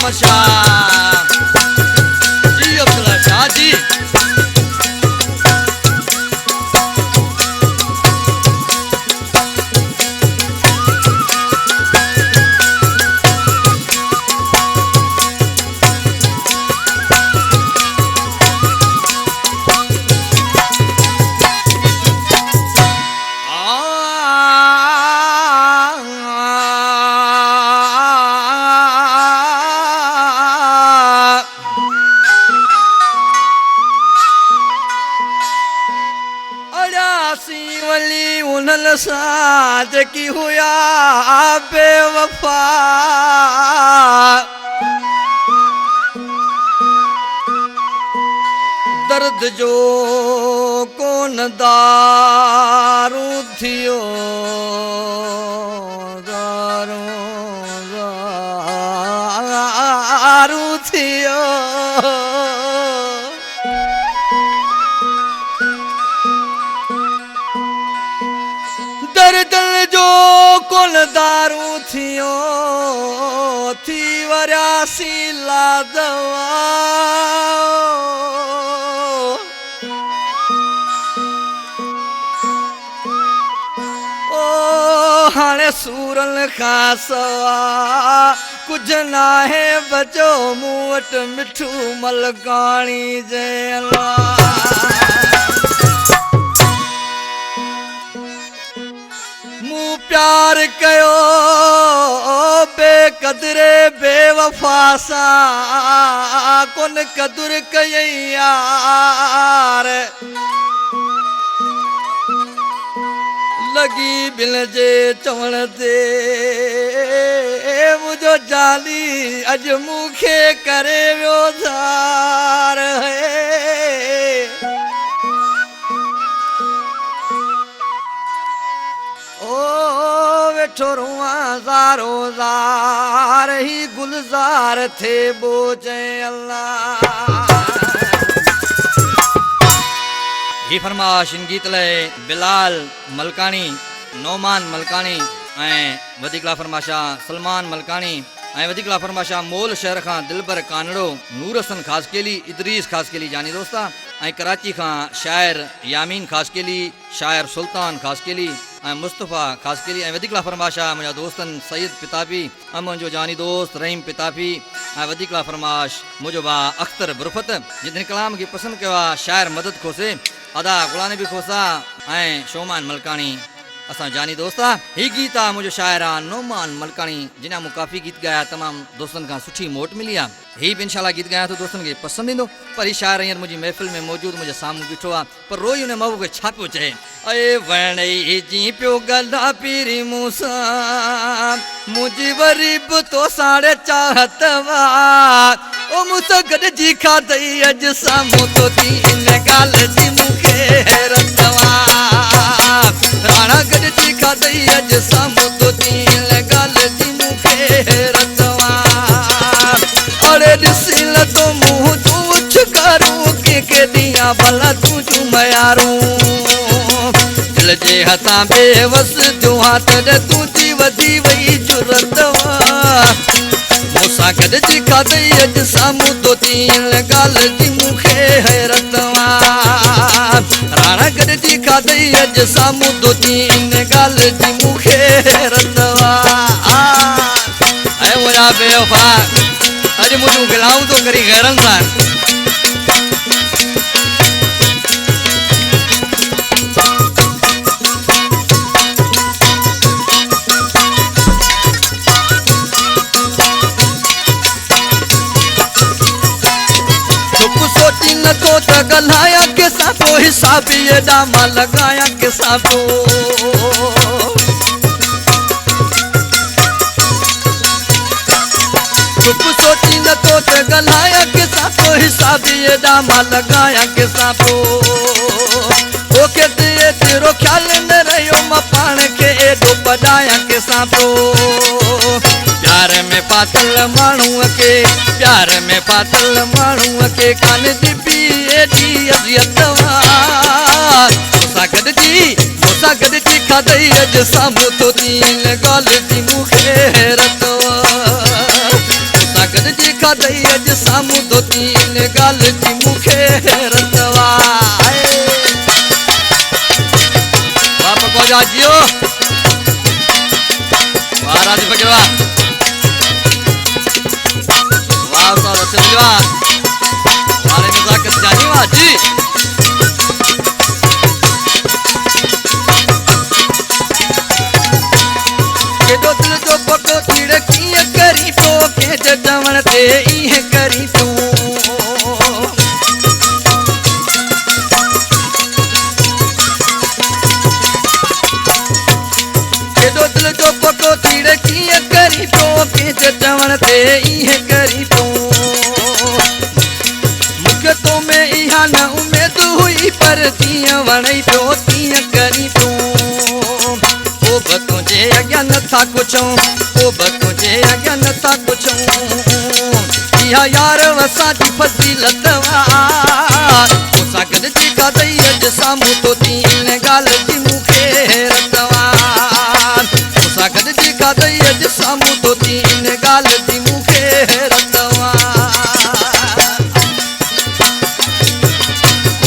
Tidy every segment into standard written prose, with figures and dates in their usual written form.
अहमद शाह जी, अब्दुल्ला शाह जी। वली उन्हनि सां जेकी हुया बेवफा, दर्द जो कोन दारू थियो, दारू थियो। दर्द जो कोन दारू थियो, थी वरियासी लादवा। ओ हाणे सूरन खां सवा कुछ नाहे बचो मूं वटि मिठू मलकाणी जे अल्लाह। मूं प्यार कयो बेकदरे बेवफा सां, कोन कदुर कयई यार। लगी बिल जे चवण ते मुंहिंजो जाली अॼु मूंखे करे वियो धार। वेठो रुआं ज़ारो ज़ार ही गुलज़ार थे बोचे अल्लाह। ही फरमाश इन गीत लाइ बिलाल मलकानी, नौमान मलकानी ऐं वधीकला फरमाशा सलमान मलकानी ऐं वधीकला फरमाशा मोल शहर खां दिलबर कानड़ो, नूर हसन ख़ासकेली, इदरीस ख़ासकेली जानी दोस्ता ऐं कराची खां शाइर यामीन ख़ासकेली, शाइर सुल्तान ख़ासकेली ऐं मुस्तफ़ा ख़ासकेली ऐं वधीकला फरमाशा मुंहिंजा दोस्तनि सईद पिताफी ऐं मुंहिंजो जानी दोस्त रहीम पिताफी ऐं वधीकला फरमाश मुंहिंजो भाउ अख्तर बुरफत जिन कलाम खे पसंदि कयो आहे। शाइर मदद खोसे, अदा गुलाम नबी खोसा ऐं शोमान मलकानी असां जानी दोस्त आहे। हीउ गीत आहे मुंहिंजो शाइर आहे नौमान मलकानी, जिन मूं काफ़ी गीत ॻाया, तमामु दोस्तनि खां सुठी मोट मिली आहे। हीउ बि इनशाला गीत ॻायां थो, दोस्तनि खे पसंदि ईंदो। पर हीउ शाइर हींअर मुंहिंजी महफ़िल में मौजूदु मुंहिंजे साम्हूं बीठो आहे, पर रोई हुन महबूब खे छा पियो चए। अए वणई जी पियो गला पीरी मूंसां, मुंहिंजी वरी बि तो साड़े चाहत वा। ओ मूंसां गॾिजी खाधई अॼु साम्हूं तो थी इन ॻाल्हि जी मूंखे हैरत वा। राणा गॾिजी खाधई अॼु साम्हूं तो थी इन ॻाल्हि जी मूंखे हैरत वा। अरे ॾिसी लथो मुंहुं तूं छुकारूं कंहिंखे ॾियां भला तूं चुमयारूं। दिल जे हथां बेवस जो हाथ तूं थी वधी वई जुरत वा। मूंसां गॾिजी खाधई अॼु साम्हूं तो थी इन ॻाल्हि जी मूंखे हैरत वा। राणा गॾिजी खाधई अॼु साम्हूं तो थी इन ॻाल्हि जी मूंखे हैरत वा। ऐं मुंहिंजा बेवफा अॼु मुंहिंजूं गिलाऊं तो करी गैरनि सां। सोची नथो त ॻाल्हायां कंहिंसां पोइ हिसाब एॾा मां लॻायां कंहिंसां पोइ। चुप सोची नथो त ॻाल्हायां कंहिंसां पोइ हिसाब एॾा मां लॻायां कंहिंसां पोइ। तोखे तेरो ख़्यालु न रहियो मां पाण खे एॾो बधायां कंहिंसां पोइ। प्यार में पातल माण्हूअ खे, प्यार में पातल माण्हूअ खे कान ॾिबी एॾी अज़ियत वा। मूंसां गॾिजी खाधई अॼु साम्हूं तो थी इन ॻाल्हि जी मूंखे हैरत वा। मूंसां गॾिजी अज सामू तो तीन गाल जी मुखे रतवा बाप को जा जियो वाह राज बकरवा वाह सारा चलवा वाले नजाकत जानी वाह जी के दो दिल जो पको तिड़की करी तो के जजवण ते ई करी तू के दो दिल जो पको तिड़की करी तो के जजवण ते ई करी तू मुखे तो में इहा न उम्मीद हुई पर तीअं वणई पियो तीअं करी तू तुझे अज्ञान था कुछो तुझे अज्ञान था कुछो इहा यार वसा जी फजीलत सागद जी का दई अज सामू तो तीन गाल जी मुखे रतवा सागद जी का दई अज सामू तो तीन गाल जी मुखे रतवा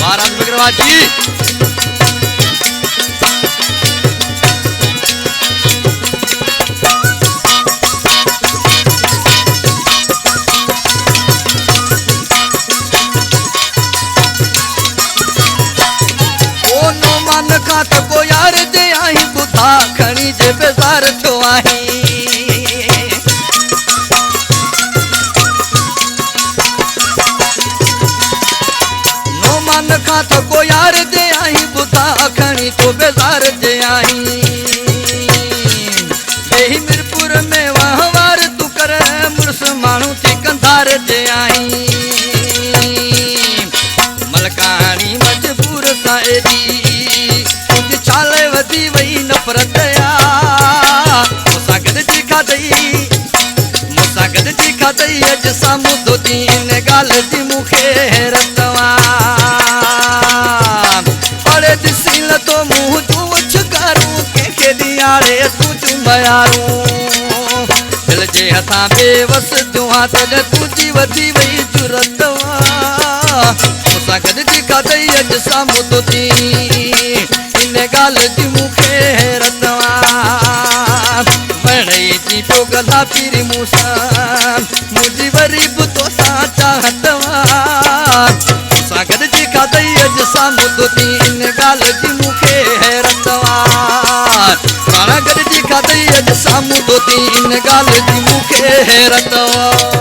महाराज बगरवा जी खात को यार दे आई बुधा खणी जे बेजार थो आई नो मन खात को यार दे आई बुधा खणी तो बेजार जे आई देही मिरपुर में वहवार तू कर मुर्स मानू थी कंधार जे आई मलकानी मजबूर साएदी चाले वधी वही नफरत मुसागद जी खा दई अज सामू तो तीन गाल जी मुखे रतवा पड़े दिसी तो मुंह तू छकारू के दियाड़े तू चुमयारू दिल जे हथा बेवस तुहा तद तुझी वधी वही जुरतवा मुसागद जी खा दई अज सामू तो तीन गाल जी मुखे रतवा बणई जी तो गला पीर मूसा मुझी वरीब तो सा चाहतवा सागद जी का दई अज सामू तो तीन गाल जी मुखे रतवा सागद जी का दई अज सामू तो तीन गाल जी मुखे रतवा